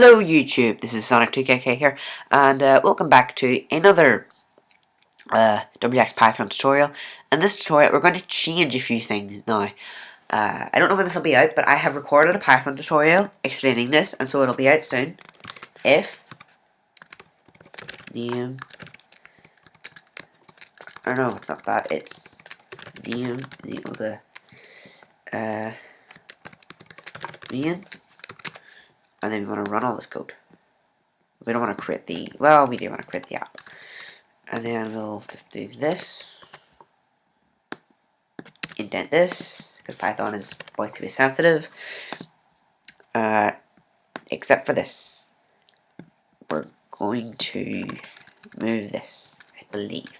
Hello YouTube, this is Sonic2KK here, and welcome back to another wxPython tutorial. In this tutorial, we're going to change a few things now. I don't know when this will be out, but I have recorded a Python tutorial explaining this, and so it'll be out soon. If name, or no, it's not that. It's name equal to main, and then we want to run all this code. We don't want to create the, well, we do want to create the app. And then we'll just do this. Indent this, because Python is voice to be sensitive. Except for this. We're going to move this, I believe.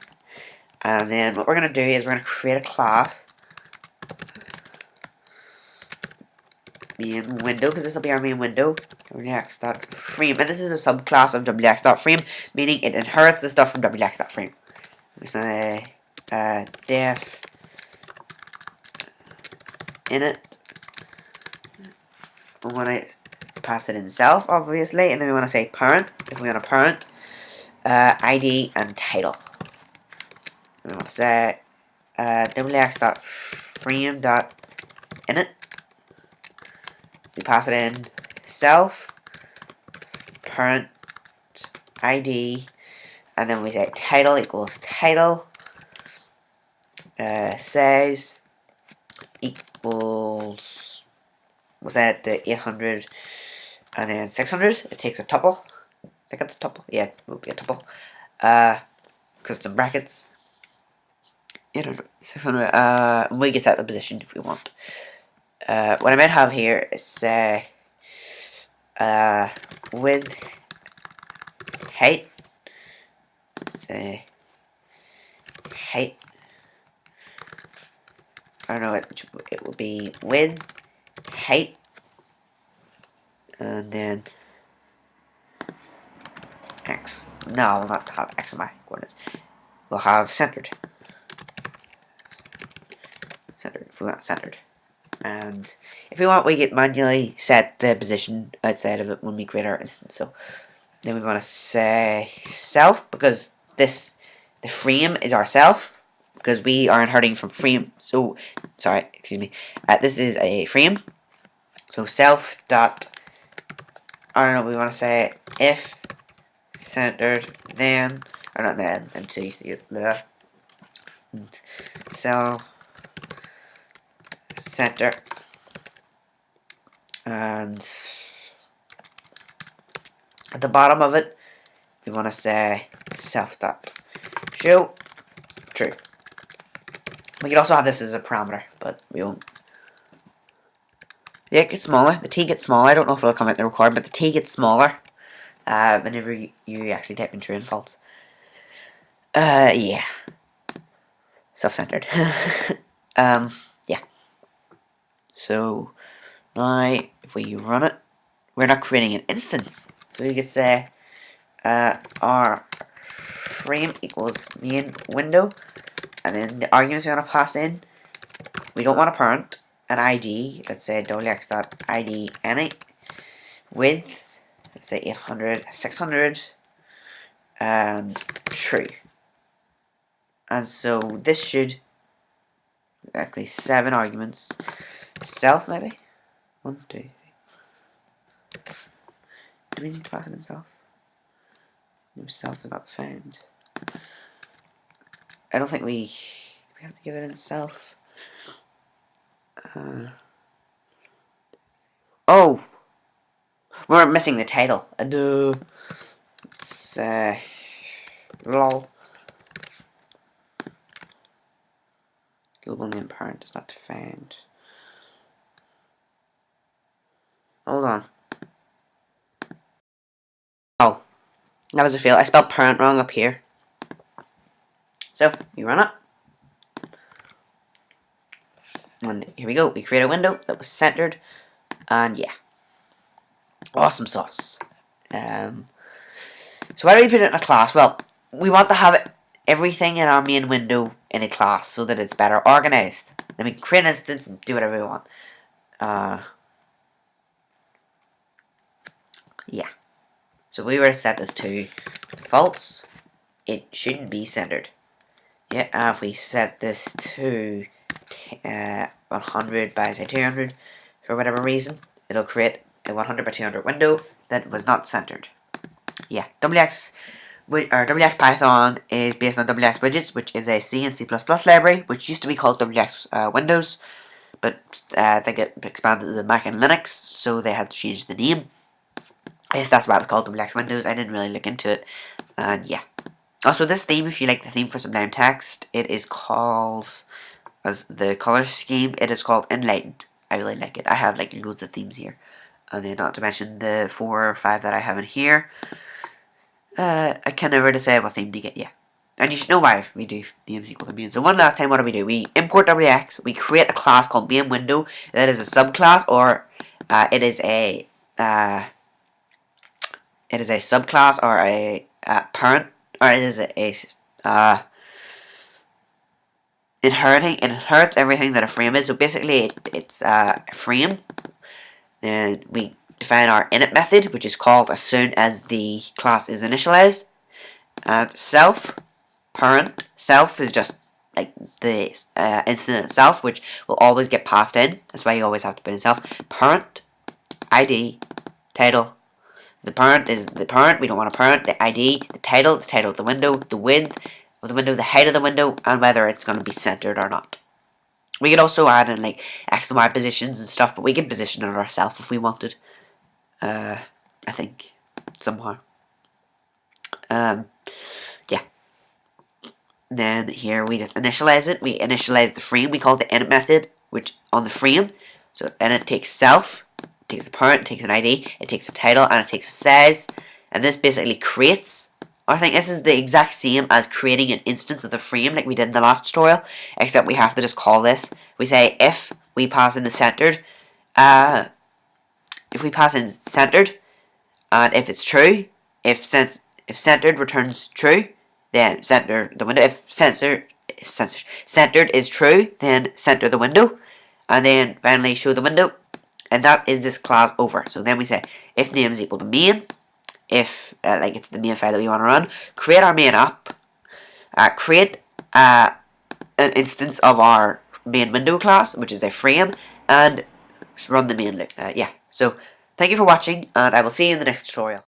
And then what we're going to do is we're going to create a class. Main window, because this will be our main window. wx.frame, and this is a subclass of wx.frame, meaning it inherits the stuff from wx.frame. We're going to say def init. We want to pass it in self, obviously, and then we want to say parent. If we want a parent, ID and title. And we want to say wx.frame.init. We pass it in self, parent, ID, and then we say title equals title, size equals, was that the 800 and then 600? It takes a tuple. I think it's a tuple. Yeah, it will be a tuple. Because it's in brackets. 800, 600. We can set the position if we want. What I might have here is width, height. Say height. I don't know. It will be width, height, and then x. No, we'll not have x and y coordinates. We'll have centered. Centered if we want centered. And if we want, we can manually set the position outside of it when we create our instance. So then we want to say self, because the frame is our self, because we are inheriting from frame. So sorry, excuse me. This is a frame. So self dot, I don't know. We want to say if centered then, or not then. I'm too used to the self center, and at the bottom of it we want to say self dot show true. We could also have this as a parameter, but we won't. Yeah, it gets smaller. The t gets smaller. I don't know if it'll come out in the record, but the t gets smaller whenever you actually type in true and false. Yeah, self-centered. Yeah. So now, if we run it, we're not creating an instance. So we could say our frame equals main window, and then the arguments we want to pass in, we don't want a parent, an ID, let's say wx.id any, width, let's say 800, 600, and true. And so this should actually 7 arguments. Self, maybe? 1, 2, 3. Do we need to pass it in self? No, self is not found. I don't think we have to give it in self. Oh! We're missing the title. It's lol. Global name parent is not found. Hold on. Oh, that was a fail. I spelled parent wrong up here. So we run it. And here we go. We create a window that was centered, and yeah, awesome sauce. So why do we put it in a class? Well, we want to have everything in our main window in a class so that it's better organized. Then we can create an instance and do whatever we want. Yeah. So we were to set this to false, it shouldn't be centered. Yeah, if we set this to 100 by say 200 for whatever reason, it'll create a 100 by 200 window that was not centered. Yeah, wxPython is based on wxWidgets, which is a C and C++ library, which used to be called wxWindows, but I think it expanded to the Mac and Linux, so they had to change the name. If that's why it's called wxWindows, I didn't really look into it, and yeah. Also, this theme, if you like the theme for Sublime Text, it is called, as the color scheme, it is called Enlightened. I really like it. I have like loads of themes here. And then not to mention the 4 or 5 that I have in here. I can never decide what theme to get, yeah. And you should know why we do names equal to main. So one last time, what do? We import wx, we create a class called MainWindow that is a subclass, or it is a subclass, or a parent, or it is it inherits everything that a frame is. So basically, it's a frame. Then we define our init method, which is called as soon as the class is initialized. And self is just like the instance itself, which will always get passed in. That's why you always have to put in self. Parent, ID, title. The parent is the parent. We don't want a parent. The ID, the title of the window, the width of the window, the height of the window, and whether it's going to be centered or not. We could also add in like X and Y positions and stuff, but we can position it ourselves if we wanted. I think somehow. Yeah. Then here we just initialize it. We initialize the frame. We call it the init method, which on the frame. So init takes self, it takes a parent, it takes an ID, it takes a title, and it takes a size. And this basically creates. I think this is the exact same as creating an instance of the frame like we did in the last tutorial, except we have to just call this. We say if we pass in the centered, and if it's true, if centered returns true, then center the window. If centered is true, then center the window, and then finally show the window, and that is this class over. So then we say if name is equal to main. If like it's the main file that we want to run, create our main app, create an instance of our MainWindow class, which is a frame, and run the main loop. Yeah. So thank you for watching, and I will see you in the next tutorial.